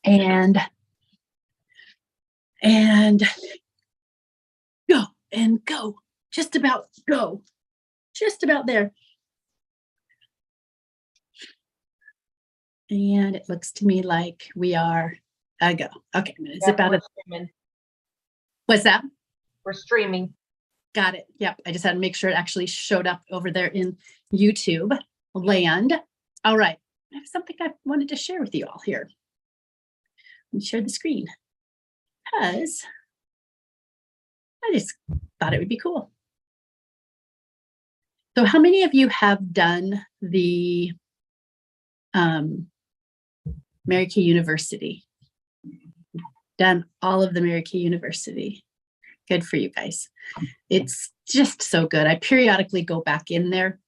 and go, just about there. And it looks to me like we are go. Okay, I'm gonna zip out of. What's that? We're streaming. Got it. Yep. I just had to make sure it actually showed up over there in YouTube land. All right. I have something I wanted to share with you all here. Let me share the screen because I just thought it would be cool. So how many of you have done the Mary Kay University? Done all of the Mary Kay University. Good for you guys. It's just so good. I periodically go back in there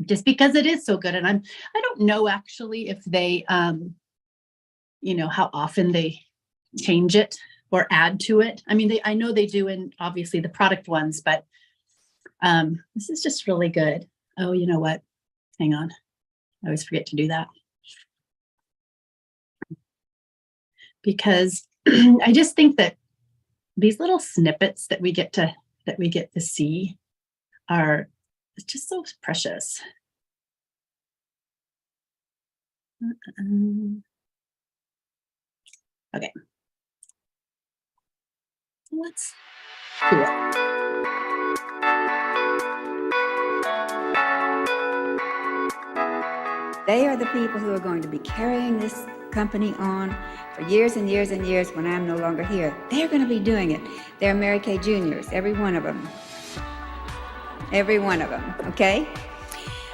just because it is so good. And I don't know actually if they, how often they change it or add to it. I mean, I know they do in obviously the product ones, but this is just really good. Oh, you know what? Hang on. I always forget to do that. Because I just think that these little snippets that we get to see are just so precious. Okay. Let's do it. They are the people who are going to be carrying this company on for years and years and years when I'm no longer here. They're going to be doing it. They're Mary Kay Juniors, every one of them. Every one of them, okay?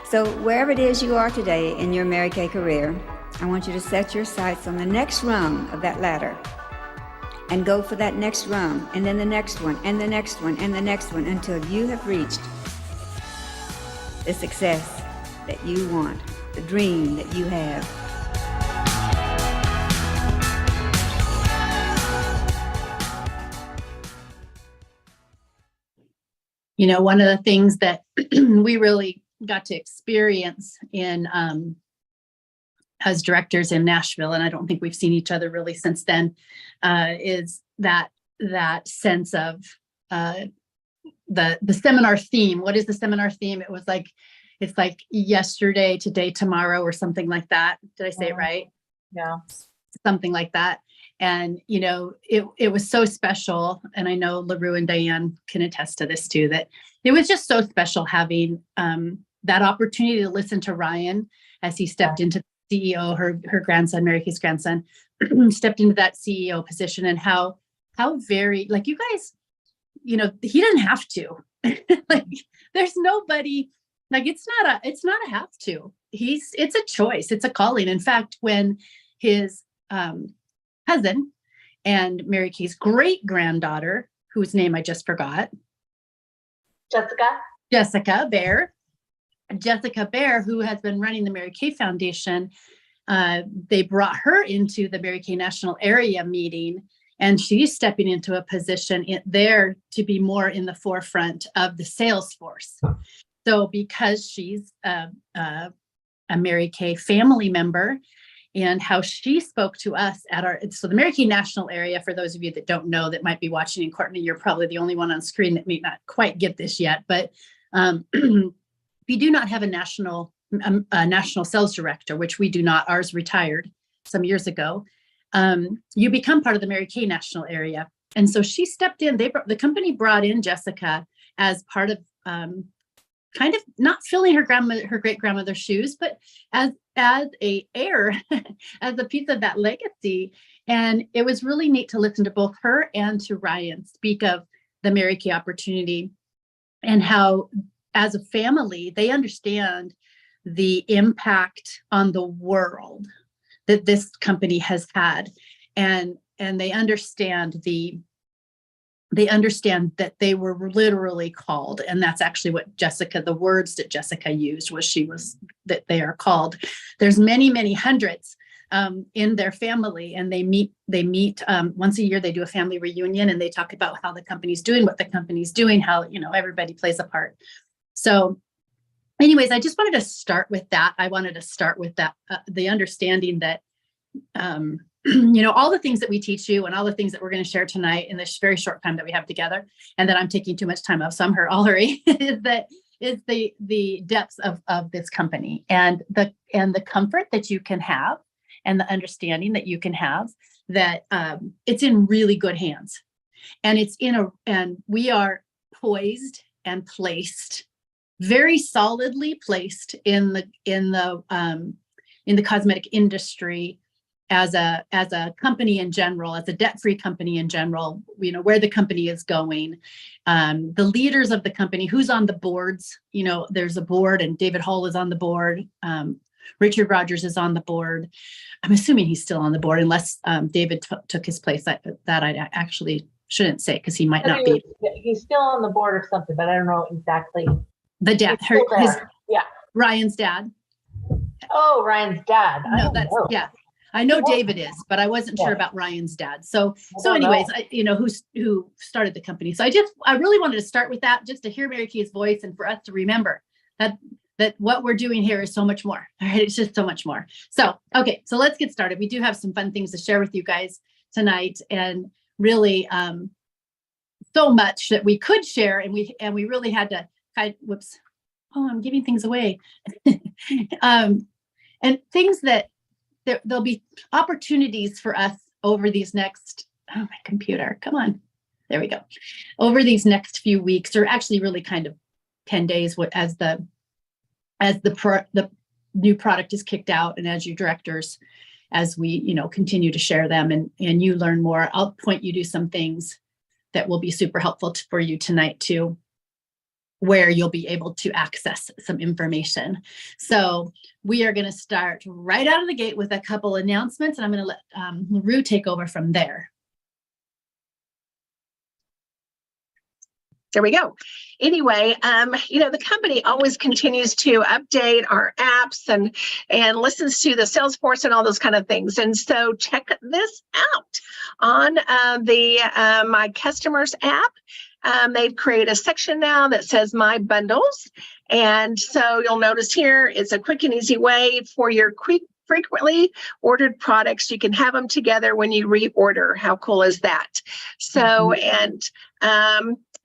So wherever it is you are today in your Mary Kay career, I want you to set your sights on the next rung of that ladder and go for that next rung, and then the next one, and the next one, and the next one, until you have reached the success that you want, the dream that you have. You know, one of the things that we really got to experience in as directors in Nashville, and I don't think we've seen each other really since then, is that sense of the seminar theme. What is the seminar theme? It was like, it's like yesterday, today, tomorrow, or something like that. Did I say it right? Yeah. Something like that. And, you know, it was so special. And I know LaRue and Diane can attest to this too, that it was just so special having that opportunity to listen to Ryan as he stepped into CEO, her grandson, Mary Kay's grandson, stepped into that CEO position, and how very, like, you guys, you know, he didn't have to. Like, there's nobody, like, it's not a have to. It's a choice. It's a calling. In fact, when his cousin and Mary Kay's great granddaughter, whose name I just forgot, Jessica Bear, who has been running the Mary Kay Foundation, they brought her into the Mary Kay National Area meeting, and she's stepping into a position there to be more in the forefront of the sales force. So because she's a Mary Kay family member, and how she spoke to us at so the Mary Kay National Area, for those of you that don't know, that might be watching, and Courtney, you're probably the only one on screen that may not quite get this yet, but if you do not have a national sales director, which we do not, ours retired some years ago, you become part of the Mary Kay National Area. And so she stepped in, the company brought in Jessica as part of kind of not filling her great grandmother's shoes, but as a heir, as a piece of that legacy. And it was really neat to listen to both her and to Ryan speak of the Mary Kay opportunity, and how, as a family, they understand the impact on the world that this company has had, and they understand that they were literally called. And that's actually what the words that Jessica used was that they are called. There's many hundreds in their family, and they meet once a year. They do a family reunion, and they talk about how the company's doing, what the company's doing, how, you know, everybody plays a part. So anyways, I just wanted to start with that. I wanted to start with that, the understanding that all the things that we teach you and all the things that we're going to share tonight in this very short time that we have together, and that I'm taking too much time of, so I'll hurry, is the depths of this company and the comfort that you can have and the understanding that you can have that it's in really good hands, and and we are poised and placed very solidly placed in the cosmetic industry as a company in general, as a debt-free company in general, where the company is going, the leaders of the company, who's on the boards, there's a board, and David Hall is on the board. Richard Rogers is on the board. I'm assuming he's still on the board, unless David took his place. That I actually shouldn't say, because he might not be. He's still on the board or something, but I don't know exactly. The dad, Ryan's dad. Oh, Ryan's dad. No, yeah. I know David is, but I wasn't sure about Ryan's dad. So anyways, who started the company. So I really wanted to start with that, just to hear Mary Kay's voice, and for us to remember that what we're doing here is so much more. All right, it's just so much more. So, okay, so let's get started. We do have some fun things to share with you guys tonight, and really so much that we could share, and we really had to whoops. Oh, I'm giving things away. And things that there'll be opportunities for us over these next, my computer, come on. There we go. Over these next few weeks, or actually really kind of 10 days, as the new product is kicked out, and as your directors, as we, continue to share them and you learn more, I'll point you to some things that will be super helpful for you tonight too, where you'll be able to access some information. So we are going to start right out of the gate with a couple announcements, and I'm going to let LaRue take over from there. There we go. Anyway, the company always continues to update our apps and listens to the Salesforce and all those kind of things. And so check this out on the My Customers app. They've created a section now that says My Bundles. And so you'll notice here, it's a quick and easy way for your frequently ordered products. You can have them together when you reorder. How cool is that? So,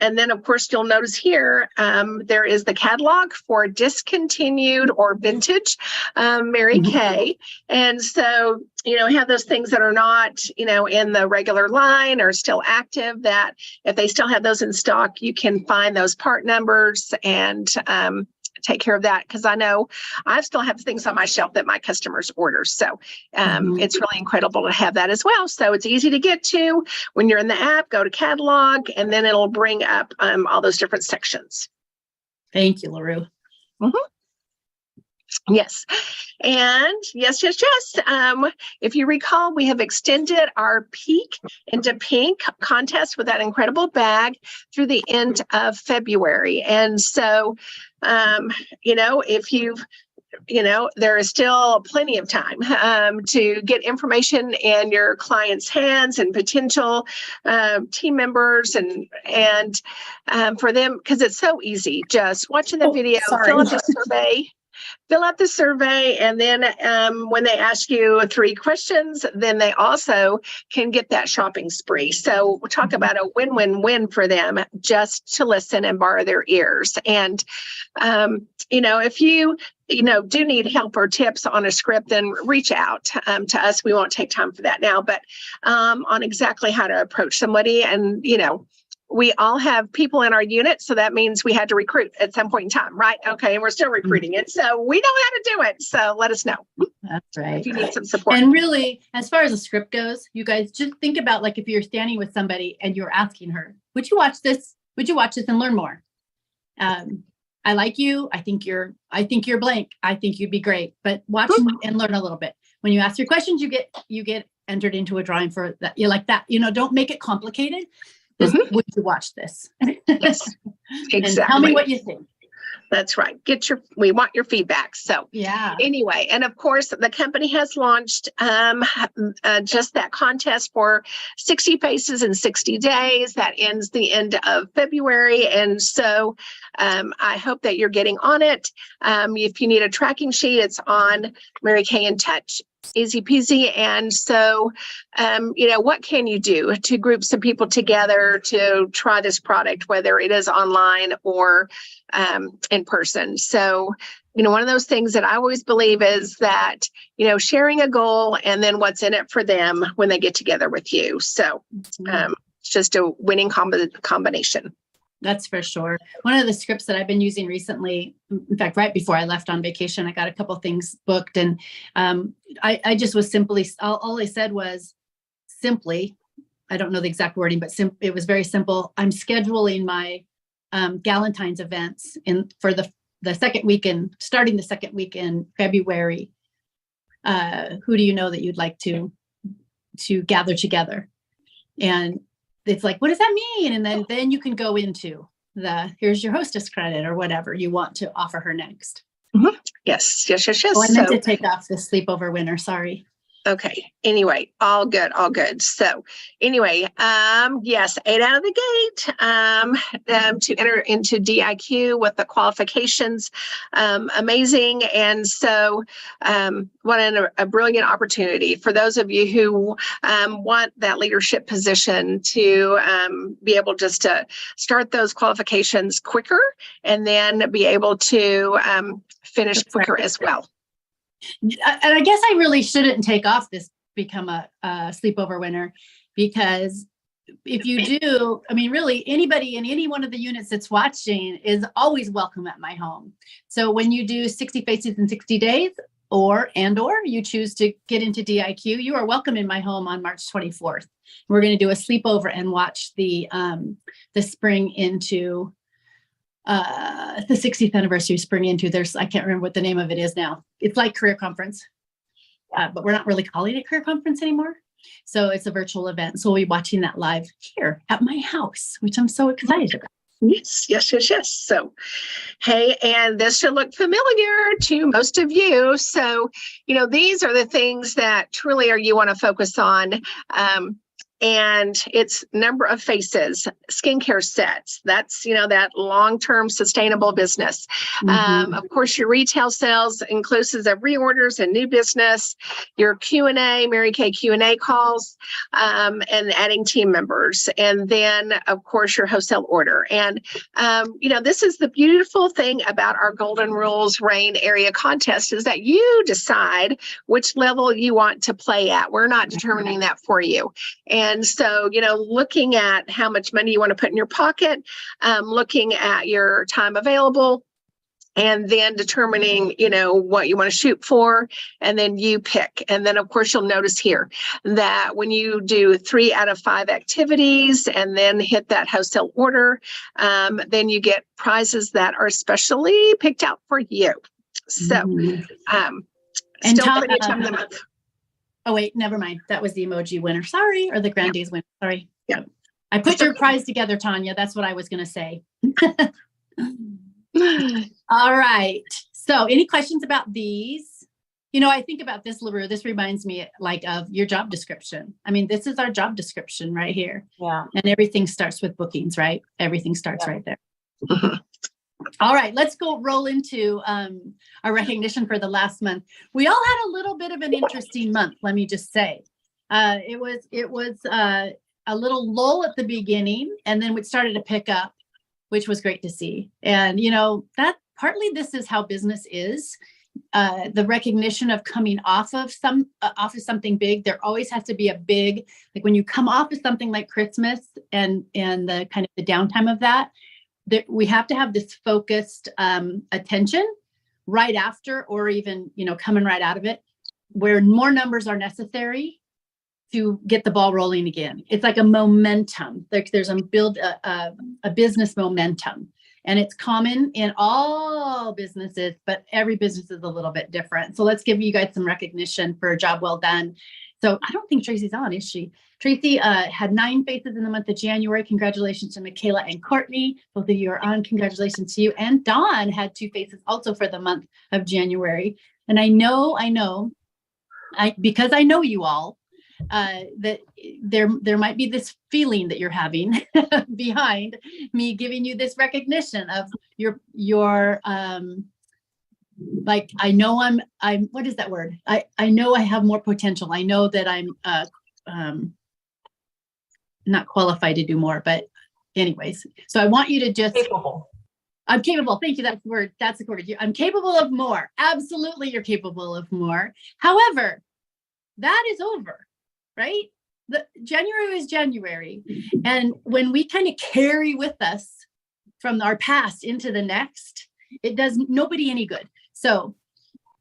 and then, of course, you'll notice here, there is the catalog for discontinued or vintage Mary Kay. And so, have those things that are not, in the regular line or still active, that if they still have those in stock, you can find those part numbers and take care of that, because I know I still have things on my shelf that my customers order. So it's really incredible to have that as well. So it's easy to get to. When you're in the app, go to catalog, and then it'll bring up all those different sections. Thank you, LaRue. Yes. And yes. If you recall, we have extended our Peek into Pink contest with that incredible bag through the end of February. And so, if you've, there is still plenty of time to get information in your clients' hands and potential team members and for them, because it's so easy. Just watching the video, fill out the survey, and then when they ask you 3 questions, then they also can get that shopping spree. So we'll talk about a win-win-win for them just to listen and borrow their ears. And, if you do need help or tips on a script, then reach out to us. We won't take time for that now, but on exactly how to approach somebody. And, we all have people in our unit, so that means we had to recruit at some point in time, right? Okay, and we're still recruiting it, so we know how to do it. So let us know. That's right. If you need some support. And really, as far as the script goes, you guys just think about, like, if you're standing with somebody and you're asking her, "Would you watch this? Would you watch this and learn more? I like you. I think you're blank. I think you'd be great. But watch and learn a little bit." When you ask your questions, you get entered into a drawing for that. You like that. Don't make it complicated. Just, would you watch this? Yes, exactly. And tell me what you think. That's right. We want your feedback. So yeah. Anyway, and of course, the company has launched just that contest for 60 faces in 60 days. That ends the end of February. And so I hope that you're getting on it. If you need a tracking sheet, it's on Mary Kay in Touch Easy peasy. And so, what can you do to group some people together to try this product, whether it is online or in person? So, one of those things that I always believe is that, sharing a goal and then what's in it for them when they get together with you. So it's just a winning combination. That's for sure. One of the scripts that I've been using recently, in fact, right before I left on vacation, I got a couple things booked, and I just was simply, all I said was simply, I don't know the exact wording, but it was very simple. I'm scheduling my Galentine's events for the second weekend, starting the second week in February. Who do you know that you'd like to gather together? And it's like, what does that mean? And then you can go into here's your hostess credit or whatever you want to offer her next. Mm-hmm. Yes. Oh, I meant to take off the sleepover winner. Sorry. Okay. Anyway, all good. So anyway, yes, 8 out of the gate, to enter into DIQ with the qualifications, amazing. And so, what a brilliant opportunity for those of you who, want that leadership position to, be able just to start those qualifications quicker and then be able to, finish quicker as well. And I guess I really shouldn't take off this become a sleepover winner, because if you do, I mean, really anybody in any one of the units that's watching is always welcome at my home. So when you do 60 faces in 60 days or you choose to get into DIQ, you are welcome in my home on March 24th. We're going to do a sleepover and watch the spring into the 60th anniversary spring into I can't remember what the name of it is now. It's like career conference, but we're not really calling it career conference anymore. So it's a virtual event. So we'll be watching that live here at my house, which I'm so excited about. Yes. So, hey, and this should look familiar to most of you. So, these are the things that truly you want to focus on. And it's number of faces, skincare sets. That's, that long-term sustainable business. Mm-hmm. Of course, your retail sales, inclusive of reorders and new business, your Q&A, Mary Kay Q&A calls, and adding team members. And then, of course, your wholesale order. And, this is the beautiful thing about our Golden Rules Reign area contest is that you decide which level you want to play at. We're not determining that for you. And so, looking at how much money you want to put in your pocket, looking at your time available, and then determining, what you want to shoot for, and then you pick. And then, of course, you'll notice here that when you do 3 out of 5 activities and then hit that wholesale order, then you get prizes that are specially picked out for you. So, and still plenty of time in the month. Oh, wait, never mind. That was the emoji winner. Sorry. Or the Grandies winner. Sorry. Yeah. I put your prize together, Tanya. That's what I was going to say. All right. So any questions about these? I think about this, LaRue. This reminds me of your job description. I mean, this is our job description right here. Yeah. And everything starts with bookings, right? Everything starts right there. All right, let's roll into our recognition for the last month. We all had a little bit of an interesting month, let me just say. It was a little lull at the beginning, and then it started to pick up, which was great to see. And that partly this is how business is. The recognition of coming off of something big. There always has to be a big, like when you come off of something like Christmas and the kind of the downtime of that. We have to have this focused attention right after, or even, coming right out of it, where more numbers are necessary to get the ball rolling again. It's like a momentum. There's a business momentum, and it's common in all businesses, but every business is a little bit different. So let's give you guys some recognition for a job well done. So I don't think Tracy's on, is she? Tracy had 9 faces in the month of January. Congratulations to Michaela and Courtney. Both of you are on. Congratulations to you. And Dawn had 2 faces also for the month of January. And I know, because I know you all, that there might be this feeling that you're having behind me giving you this recognition of your like, I know I'm, what is that word? I know I have more potential. I know that I'm, not qualified to do more, but anyways, so I want you to just, Capable. I'm capable. Thank you. That's the word. That's the word. I'm capable of more. Absolutely. You're capable of more. However, that is over, right? The January is January. And when we kind of carry with us from our past into the next, it does nobody any good. So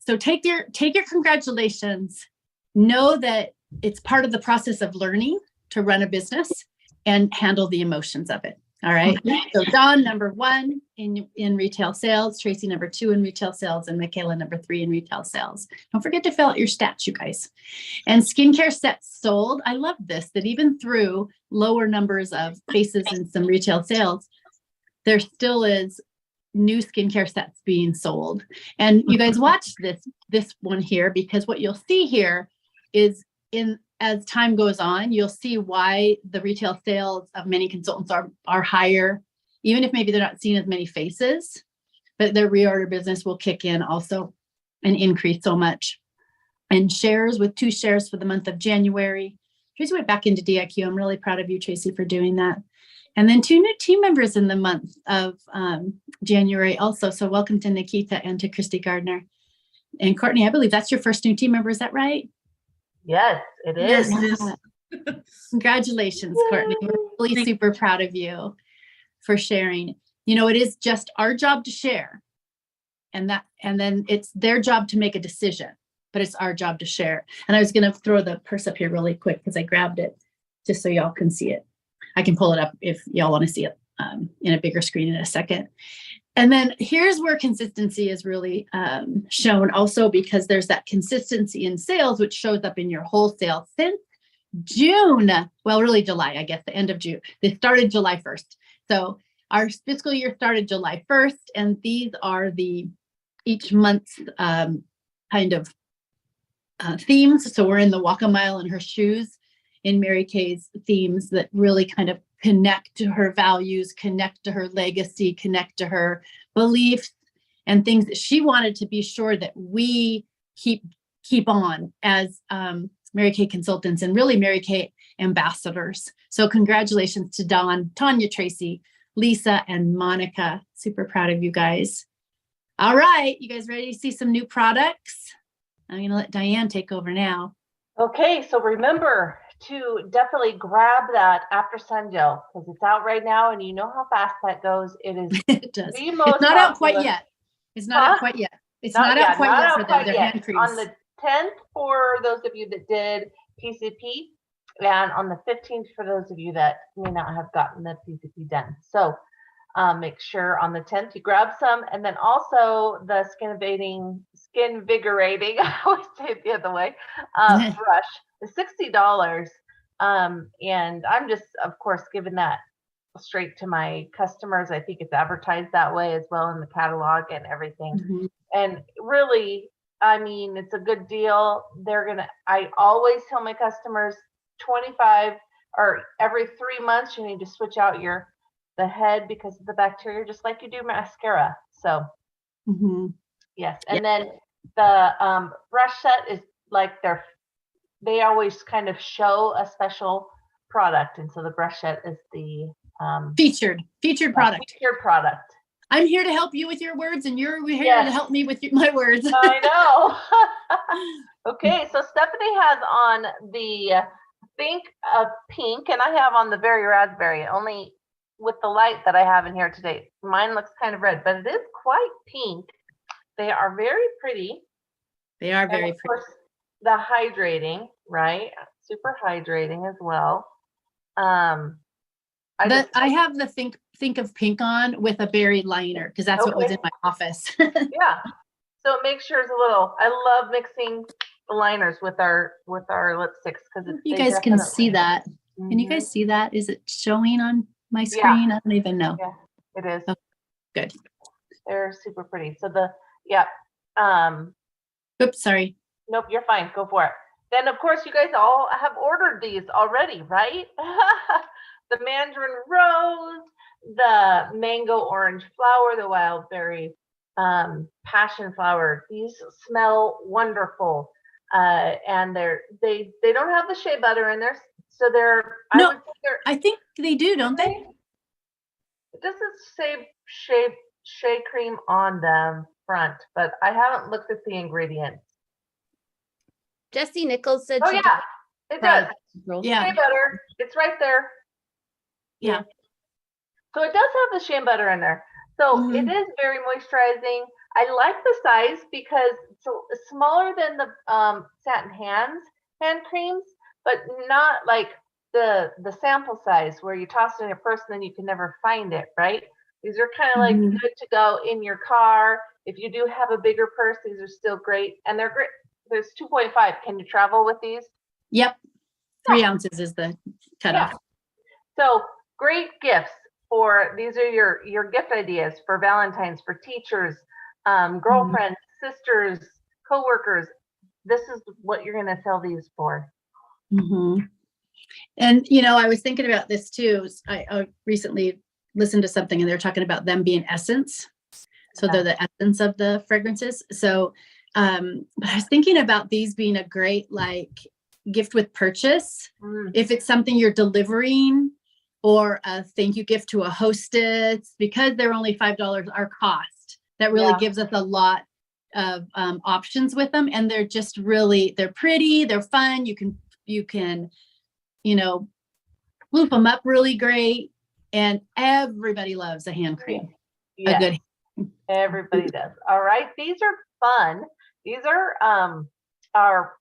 take your congratulations. Know that it's part of the process of learning to run a business and handle the emotions of it. All right. So Dawn, number 1 in retail sales, Tracy, number 2 in retail sales, and Michaela, number 3 in retail sales. Don't forget to fill out your stats, you guys. And skincare sets sold. I love this, that even through lower numbers of faces and some retail sales, there still is new skincare sets being sold. And you guys watch this one here, because what you'll see here is as time goes on, you'll see why the retail sales of many consultants are higher, even if maybe they're not seeing as many faces, but their reorder business will kick in also and increase so much. And shares, with 2 shares for the month of January. Tracy went back into DIQ. I'm really proud of you, Tracy, for doing that. And then 2 new team members in the month of January also. So welcome to Nikita and to Christy Gardner. And Courtney, I believe that's your first new team member. Is that right? Yes, it is. Yeah. Congratulations, Courtney. We're really super proud of you for sharing. You know, it is just our job to share, and then it's their job to make a decision, but it's our job to share. And I was going to throw the purse up here really quick because I grabbed it just so y'all can see it. I can pull it up if y'all want to see it in a bigger screen in a second. And then here's where consistency is really shown also, because there's that consistency in sales, which shows up in your wholesale since June. Well, really July, I guess, the end of June. They started July 1st. So our fiscal year started July 1st, and these are each month's kind of themes. So we're in the Walk a Mile in Her Shoes in Mary Kay's themes that really kind of connect to her values, connect to her legacy, connect to her beliefs and things that she wanted to be sure that we keep on as Mary Kay consultants and really Mary Kay ambassadors. So congratulations to Dawn, Tanya, Tracy, Lisa, and Monica. Super proud of you guys. All right, you guys ready to see some new products? I'm going to let Diane take over now. Okay, so remember to definitely grab that after sun gel because it's out right now, and you know how fast that goes. It is It does. the most It's not out quite yet. It's not out quite yet. It's not out quite yet for them. They're hand creams. On the 10th for those of you that did PCP, and on the 15th for those of you that may not have gotten the PCP done. So make sure on the 10th you grab some, and then also the skin invigorating, I always say it the other way, brush is $60. And I'm just, of course, giving that straight to my customers. I think it's advertised that way as well in the catalog and everything. Mm-hmm. And really, I mean, it's a good deal. I always tell my customers 25 or every 3 months, you need to switch out the head because of the bacteria, just like you do mascara. So yes. And then the brush set is like they always kind of show a special product. And so the brush set is the featured product. Featured product. I'm here to help you with your words, and you're here to help me with my words. I know. Okay, so Stephanie has on the Think of Pink, and I have on the Very Raspberry, only with the light that I have in here today. Mine looks kind of red, but it is quite pink. They are very pretty. They are very pretty. Of course, the hydrating, right? Super hydrating as well. I have the Think of Pink on with a berry liner because that's what was in my office. Yeah. So it makes sure it's a little. I love mixing the liners with our lipsticks because you guys can see that. Mm-hmm. Can you guys see that? Is it showing on my screen? I don't even know. Yeah, it is. Oh, good. They're super pretty. So oops, sorry. Nope, you're fine. Go for it. Then, of course, you guys all have ordered these already, right? The mandarin rose, the mango orange flower, the wild berry passion flower. These smell wonderful. And they don't have the shea butter in there. So I No, would say they're, I think they do, don't they? it doesn't say shea cream on them front, but I haven't looked at the ingredients. Jesse Nichols said Oh she yeah, it does. Yeah. Shea butter. It's right there. Yeah. So it does have the shea butter in there. So it is very moisturizing. I like the size because it's smaller than the satin hand creams, but not like the sample size where you toss it in your purse and then you can never find it, right? These are kind of like good to go in your car. If you do have a bigger purse, these are still great. And they're great. There's 2.5. Can you travel with these? Yep. 3 ounces is the cutoff. Yeah. So great gifts these are your gift ideas for Valentine's, for teachers, girlfriends, sisters, coworkers. This is what you're going to sell these for. And, I was thinking about this too. I recently listened to something and they're talking about them being essence. So they're the essence of the fragrances. So, but I was thinking about these being a great, gift with purchase. If it's something you're delivering or a thank you gift to a hostess, because they're only $5 our cost, that really gives us a lot of options with them. And they're just they're pretty, they're fun. You can, loop them up really great. And everybody loves a hand cream. Yes. A good. Everybody does. All right. These are fun. These are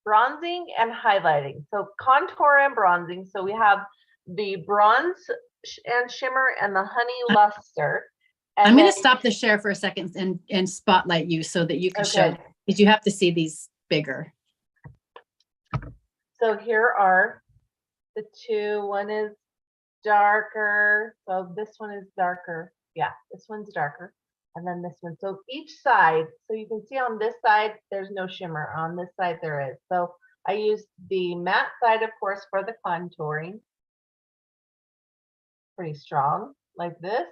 bronzing and highlighting. So contour and bronzing. So we have the bronze and shimmer and the honey luster. And I'm going to stop the share for a second and spotlight you so that you can show, because you have to see these bigger. So here are the two. One is darker. So this one is darker. Yeah, this one's darker. And then this one. So each side, so you can see on this side, there's no shimmer. On this side, there is. So I used the matte side, of course, for the contouring. Pretty strong, like this.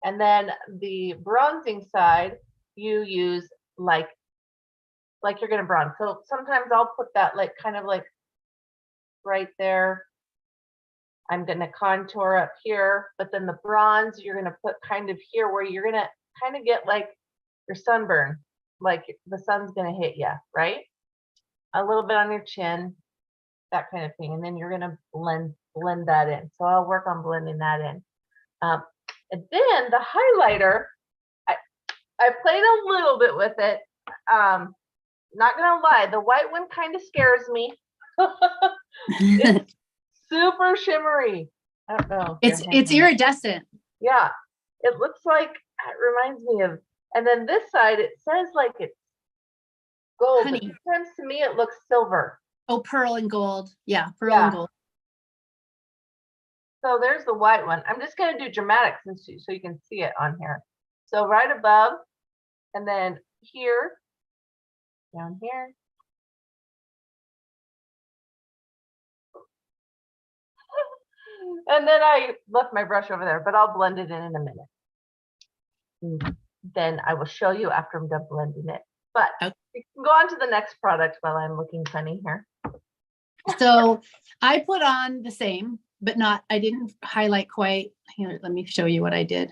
And then the bronzing side, you use like you're going to bronze. So sometimes I'll put that kind of right there. I'm going to contour up here, but then the bronze you're going to put kind of here where you're going to kind of get like your sunburn, like the sun's going to hit you, right? A little bit on your chin, that kind of thing. And then you're going to blend that in. So I'll work on blending that in. And then the highlighter, I played a little bit with it. Not going to lie, the white one kind of scares me. It's super shimmery. I don't know. It's iridescent. Yeah, it looks like, it reminds me of, and then this side, it says like it's gold. But sometimes to me, it looks silver. Oh, pearl and gold. Yeah, pearl and gold. So there's the white one. I'm just going to do dramatic so you can see it on here. So right above, and then here, down here. And then I left my brush over there, but I'll blend it in a minute. And then I will show you after I'm done blending it. But we can go on to the next product while I'm looking funny here. So I put on the same, but I didn't highlight quite. Here, let me show you what I did.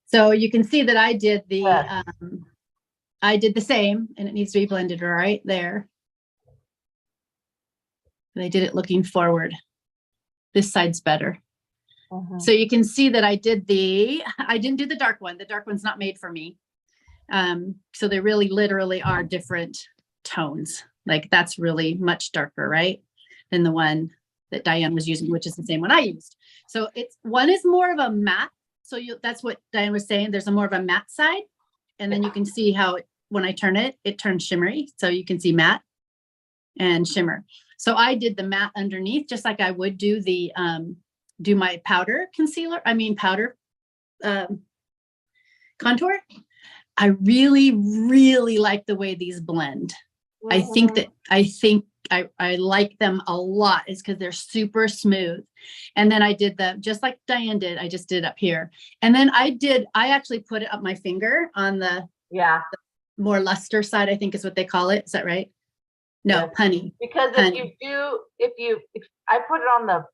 So you can see that I did the same, and it needs to be blended right there. And I did it looking forward. This side's better. So you can see that I didn't do the dark one. The dark one's not made for me. So they really literally are different tones. Like that's really much darker, right? Than the one that Diane was using, which is the same one I used. So one is more of a matte. So that's what Diane was saying. There's a more of a matte side. And then you can see how when I turn it, it turns shimmery. So you can see matte and shimmer. So I did the matte underneath, just like I would do do my powder contour. I really, really like the way these blend. I think Mhm. that I like them a lot is because they're super smooth. And then I did just like Diane did, I just did up here. And then I actually put it up my finger on the Yeah. more luster side, I think is what they call it. Is that right? No, Yes. honey. Because Honey. if I put it on the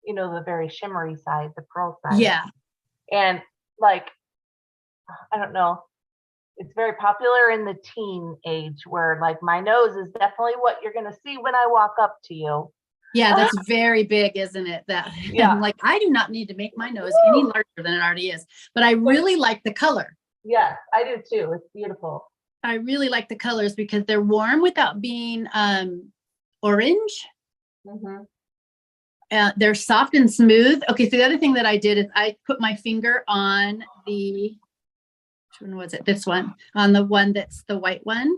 the very shimmery side, the pearl side. Yeah. And like, I don't know, it's very popular in the teen age where like my nose is definitely what you're gonna see when I walk up to you. Yeah, that's very big, isn't it? That Yeah. like I do not need to make my nose any larger than it already is. But I really like the color. Yes, I do too. It's beautiful. I really like the colors because they're warm without being orange. Mhm. They're soft and smooth. Okay, so the other thing that I did is I put my finger on which one was it? This one, on the one that's the white one,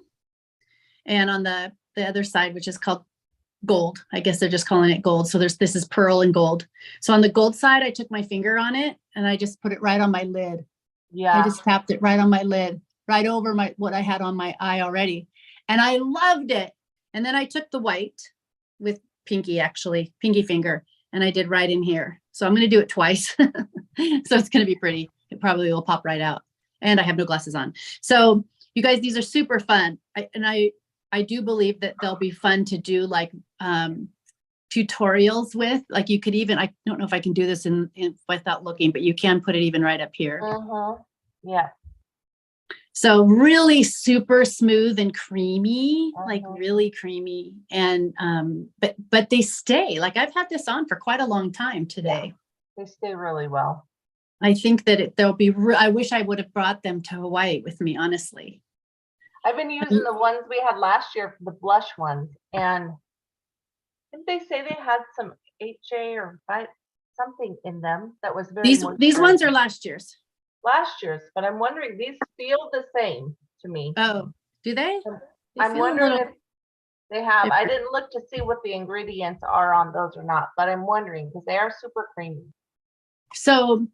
and on the other side, which is called gold. I guess they're just calling it gold. So this is pearl and gold. So on the gold side, I took my finger on it and I just put it right on my lid. Yeah. I just tapped it right on my lid, right over what I had on my eye already. And I loved it. And then I took the white with pinky finger, and I did right in here. So I'm going to do it twice. So it's going to be pretty. It probably will pop right out. And I have no glasses on. So you guys, these are super fun. I do believe that they'll be fun to do like tutorials with. Like you could even, I don't know if I can do this in without looking, but you can put it even right up here. Mhm. Yeah. So really super smooth and creamy, like Mhm. really creamy. And but they stay. Like I've had this on for quite a long time today. They stay really well. I think that they'll be I wish I would have brought them to Hawaii with me, honestly. I've been using the ones we had last year, the blush ones, and didn't they say they had some HA or something in them that was very These ones are moisturizing? last year's. Last year's, but I'm wondering, these feel the same to me. Oh, do they? They I'm feel a wondering little if they have. I different. didn't look to see what the ingredients are on those or not, but I'm wondering because they are super creamy. So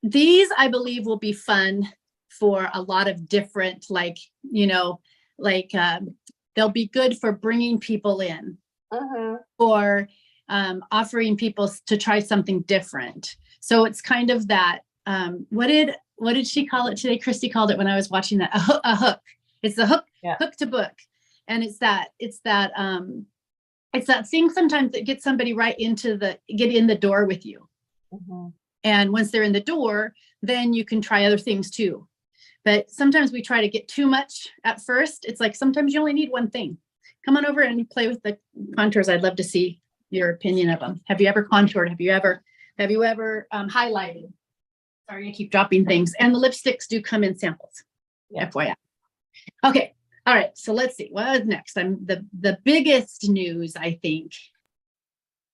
these, I believe, will be fun for a lot of different, like, they'll be good for bringing people in, Mm-hmm. or offering people to try something different. So it's kind of that, what did she call it today? Christy called it when I was watching that, a hook. It's the hook, Yeah. hook to book. And it's that thing sometimes that gets somebody right get in the door with you. Mm-hmm. And once they're in the door, then you can try other things too. But sometimes we try to get too much at first. It's like sometimes you only need one thing. Come on over and play with the contours. I'd love to see your opinion of them. Have you ever contoured? Have you ever highlighted? Sorry, I keep dropping things. And the lipsticks do come in samples. Yeah. FYI. Okay. All right. So let's see what is next. The biggest news, I think.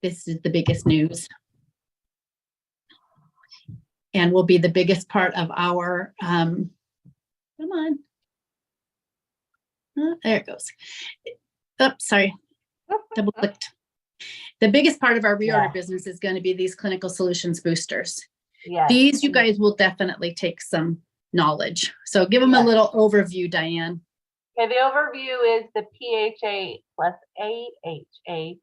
This is the biggest news. And will be the biggest part of our, come on. Oh, there it goes. Oops, sorry. Double clicked. The biggest part of our reorder business is going to be these clinical solutions boosters. Yes. These you guys will definitely take some knowledge. So give them a little overview, Diane. Okay, the overview is the PHA plus AHA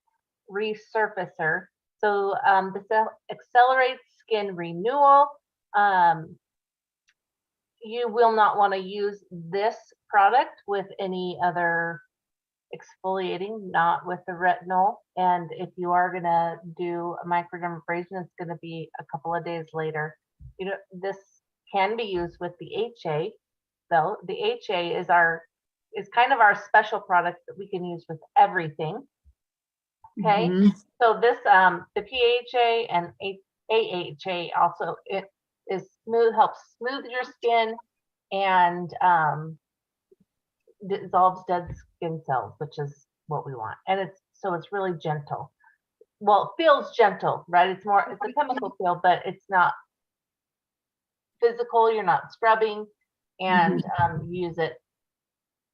resurfacer. So this accelerates skin renewal. You will not want to use this product with any other exfoliating, not with the retinol. And if you are going to do a microdermabrasion, it's going to be a couple of days later. This can be used with the HA, though. The HA is kind of our special product that we can use with everything. Okay, so this the PHA and AHA also, it is helps smooth your skin and dissolves dead skin cells, which is what we want. And it's really gentle. Well, it feels gentle, right? It's a chemical feel, but it's not physical. You're not scrubbing, and you use it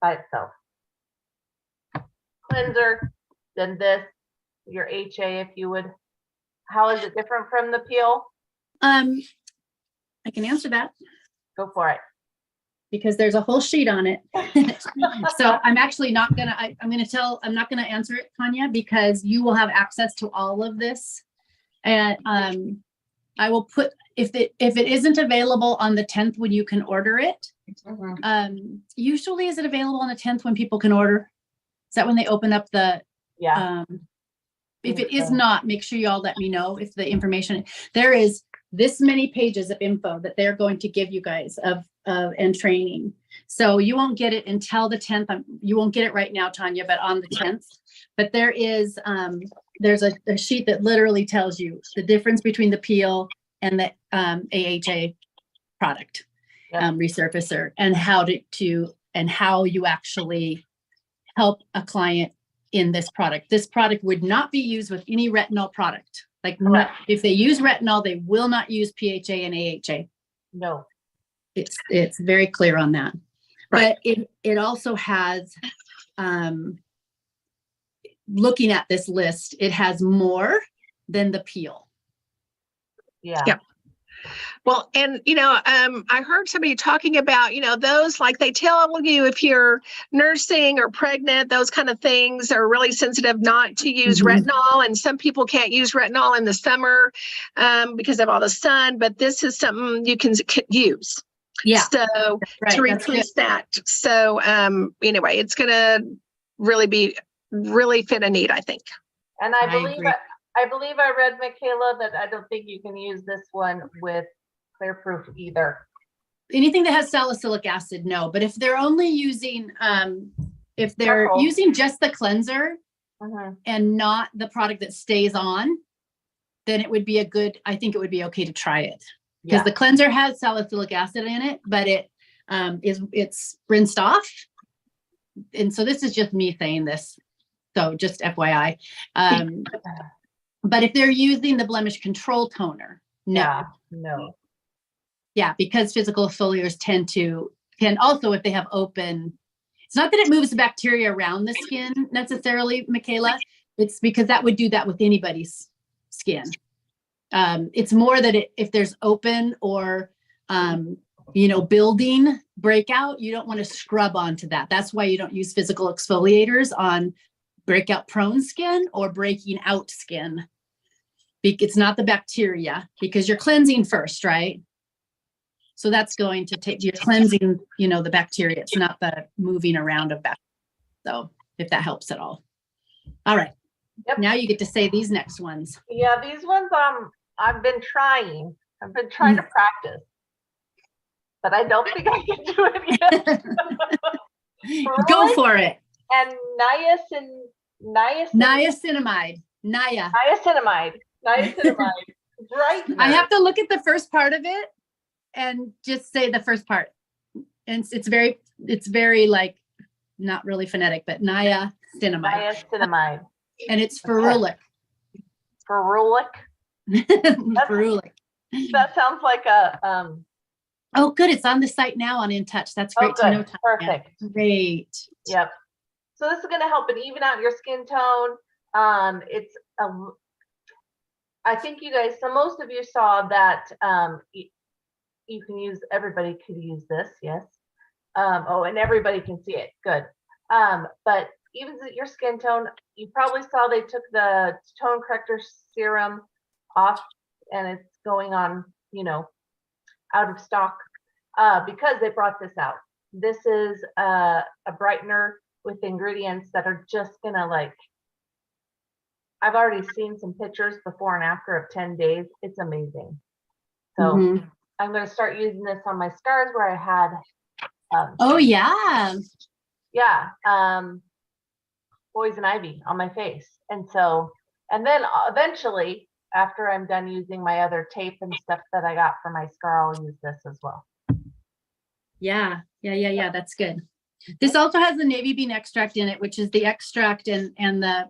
by itself. Cleanser, then this, your HA, if you would. How is it different from the peel? I can answer that. Go for it. because there's a whole sheet on it. So I'm actually not gonna, I'm not gonna answer it, Tanya, because you will have access to all of this. And I will put, if it isn't available on the 10th when you can order it, usually is it available on the 10th when people can order? Is that when they open up the, Yeah. if it is not, make sure you all let me know if the information, there is this many pages of info that they're going to give you guys and training. So you won't get it until the 10th. You won't get it right now, Tanya, but on the 10th. But there is, there's a sheet that literally tells you the difference between the peel and the AHA product, resurfacer, and how you actually help a client in this product. This product would not be used with any retinol product. Like if they use retinol, they will not use PHA and AHA. No. It's very clear on that. Right. But it also has, looking at this list, it has more than the peel. Yeah. Yep. Well, and, I heard somebody talking about, those, like they tell you if you're nursing or pregnant, those kind of things are really sensitive not to use retinol. And some people can't use retinol in the summer because of all the sun, but this is something you can use. Yeah. So to replace that. So anyway, it's going to really fit a need, I think. And I believe I read, Michaela, that I don't think you can use this one with Clear Proof either. Anything that has salicylic acid, no. But if they're only using, if they're using just the cleanser and not the product that stays on, then it would be I think it would be okay to try it. Because the cleanser has salicylic acid in it, but it's rinsed off. And so this is just me saying this. So just FYI. But if they're using the blemish control toner, no. Yeah, because physical exfoliators can also, if they have open, it's not that it moves the bacteria around the skin necessarily, Michaela. It's because that would do that with anybody's skin. It's more that if there's open or, building breakout, you don't want to scrub onto that. That's why you don't use physical exfoliators on breakout prone skin or breaking out skin. It's not the bacteria because you're cleansing first, right? So that's going to you're cleansing, the bacteria. It's not the moving around of bacteria. So if that helps at all. All right. Yep. Now you get to say these next ones. Yeah, these ones, I've been trying to practice, but I don't think I can do it yet. Go for it. And niacinamide. Right. I have to look at the first part of it and just say the first part. And it's very like not really phonetic, but niacinamide. And it's ferulic. Ferulic. Ferulic. That sounds like a Oh, good. It's on the site now on In Touch. That's great to know. Perfect. Yeah. Great. Yep. So this is going to help it even out your skin tone. I think you guys, so most of you saw that you can use, everybody could use this, yes. And everybody can see it, good. But even your skin tone, you probably saw they took the tone corrector serum off and it's going on, out of stock because they brought this out. This is a brightener with ingredients that are just gonna I've already seen some pictures before and after of 10 days. It's amazing. So I'm going to start using this on my scars where I had. Poison ivy on my face. And then eventually, after I'm done using my other tape and stuff that I got for my scar, I'll use this as well. Yeah. That's good. This also has the navy bean extract in it, which is the extract and the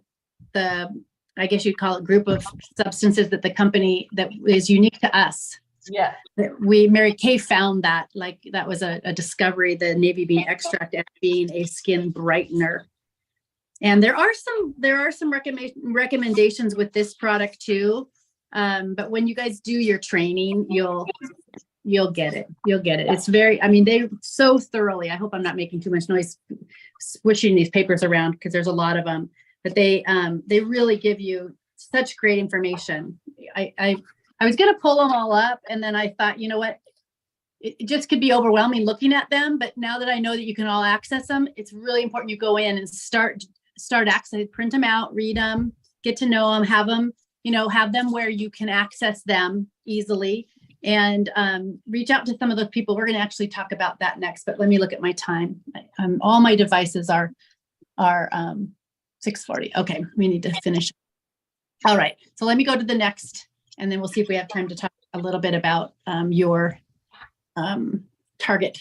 I guess you'd call it group of substances that the company that is unique to us. Yeah. Mary Kay found that, that was a discovery, the navy bean extract as being a skin brightener. And there are some recommendations with this product too. But when you guys do your training, you'll You'll get it. You'll get it. It's very, I mean, they so thoroughly, I hope I'm not making too much noise switching these papers around because there's a lot of them, but they really give you such great information. I was going to pull them all up and then I thought, you know what, it just could be overwhelming looking at them. But now that I know that you can all access them, it's really important you go in and start accessing, print them out, read them, get to know them, have them, have them where you can access them easily, and reach out to some of those people. We're going to actually talk about that next, but let me look at my time. All my devices are 6:40. Okay, we need to finish. All right, so let me go to the next, and then we'll see if we have time to talk a little bit about your target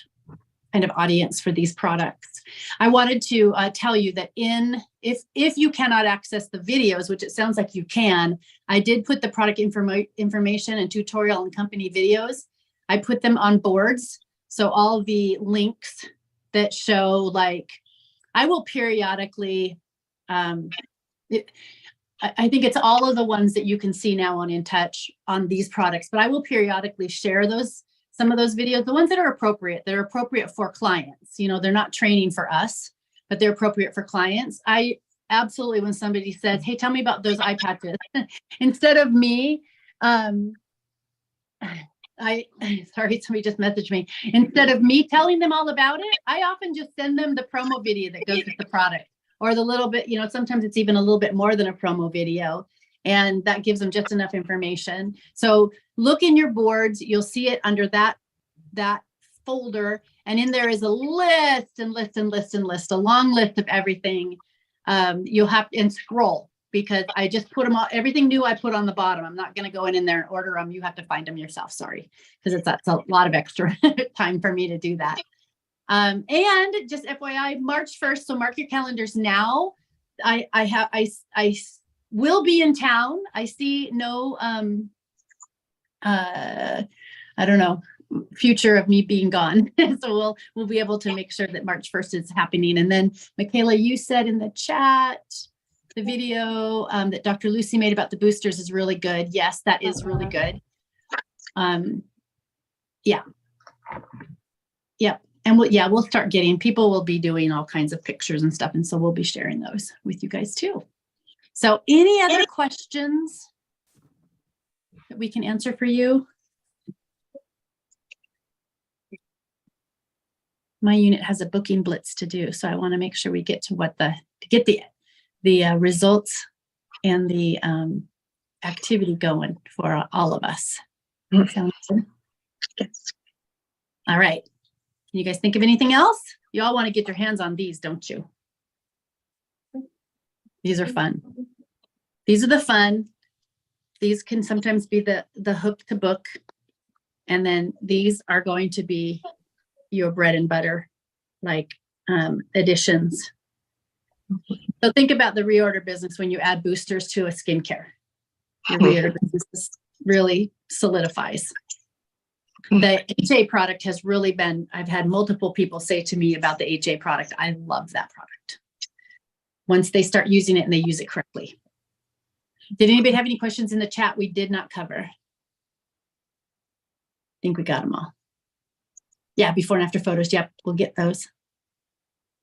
kind of audience for these products. I wanted to tell you that if you cannot access the videos, which it sounds like you can, I did put the product information and tutorial and company videos. I put them on boards. So all the links that show, like, I will periodically, I think it's all of the ones that you can see now on In Touch on these products, but I will periodically share some of those videos, the ones that are appropriate. They're appropriate for clients. They're not training for us, but they're appropriate for clients. I absolutely, when somebody says, hey, tell me about those eye patches, instead of me, sorry, somebody just messaged me. Instead of me telling them all about it, I often just send them the promo video that goes with the product, or the little bit, sometimes it's even a little bit more than a promo video. And that gives them just enough information. So look in your boards, you'll see it under that folder. And in there is a list, a long list of everything. You'll have to scroll, because I just put them all, everything new I put on the bottom. I'm not going to go in there and order them. You have to find them yourself. Sorry, because that's a lot of extra time for me to do that. And just FYI, March 1st. So mark your calendars now. I will be in town. I see no, I don't know, future of me being gone. So we'll be able to make sure that March 1st is happening. And then Michaela, you said in the chat, the video that Dr. Lucy made about the boosters is really good. Yes, that is really good. Yeah. And we'll start getting, people will be doing all kinds of pictures and stuff. And so we'll be sharing those with you guys too. So any other questions that we can answer for you? My unit has a booking blitz to do, so I want to make sure we get to the results and the activity going for all of us. Sounds good? Yes. All right. Can you guys think of anything else? You all want to get your hands on these, don't you? These are fun. These are the fun. These can sometimes be the hook to book. And then these are going to be your bread and butter, like additions. So think about the reorder business when you add boosters to a skincare. Your reorder business really solidifies. The HA product has really been, I've had multiple people say to me about the HA product, I love that product. Once they start using it and they use it correctly. Did anybody have any questions in the chat we did not cover? I think we got them all. Yeah, before and after photos. Yep, we'll get those.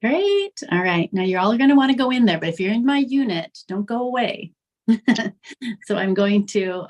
Great. All right. Now you're all going to want to go in there, but if you're in my unit, don't go away. So I'm going to